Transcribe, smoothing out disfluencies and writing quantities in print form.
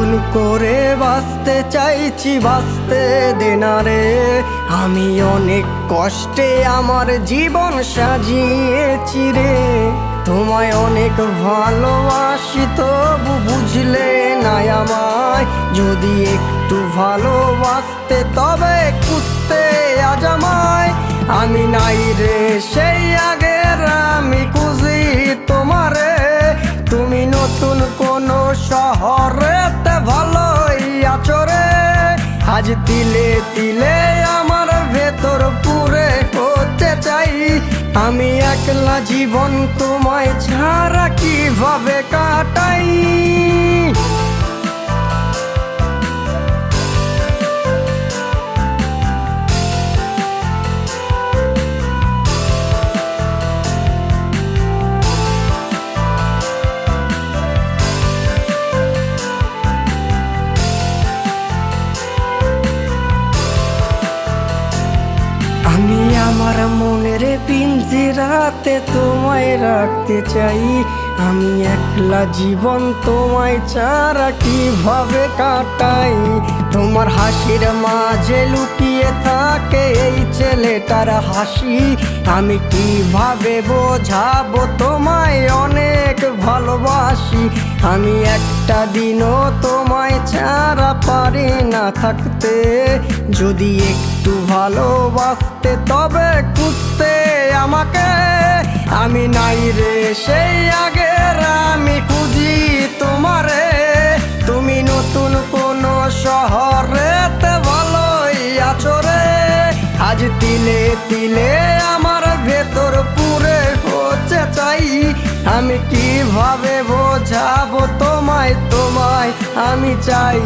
নতুন করে বাঁচতে চাইছি, বাঁচতে দেনা রে। আমি অনেক কষ্টে আমার জীবন সাজিয়েছি রে। তোমায় অনেক ভালোবাসি, তবু বুঝলে না আমায়। যদি একটু ভালোবাসতে তবে খুঁজতে আজ আমায়। আমি নাই রে সেই আগের, আমি খুঁজি তোমারে। তুমি নতুন কোন শহরেতে ভালোই আছো রে। আজ তিলে তিলে আমার ভেতর পুরে হতে চাই। আমি একলা জীবন তোমায় ছাড়া কিভাবে কাটাই। আমি আমার মনের পিঞ্জিরাতে তোমায় রাখতে চাই। আমি একলা জীবন তোমায় ছাড়া কিভাবে কাটাই। তোমার হাসির মাঝে লুকিয়ে থাকে এই ছেলেটার হাসি। আমি কিভাবে বোঝাবো তোমায় অনেক ভালোবাসি। আমি একটা দিনও তোমায় ছাড়া পারি না থাকতে। যদি একটু ভালোবাসতে তবে খুঁজতে আমাকে। আমি নাই রে সেই আগের, আমি খুঁজি তোমারে। তুমি নতুন কোন শহরেতে ভালোই আছো রে। আজ তিলে তিলে আমার ভেতর পুরে হচ্ছে চাই। আমি কিভাবে বোঝাবো তোমায়, তোমায় আমি চাই।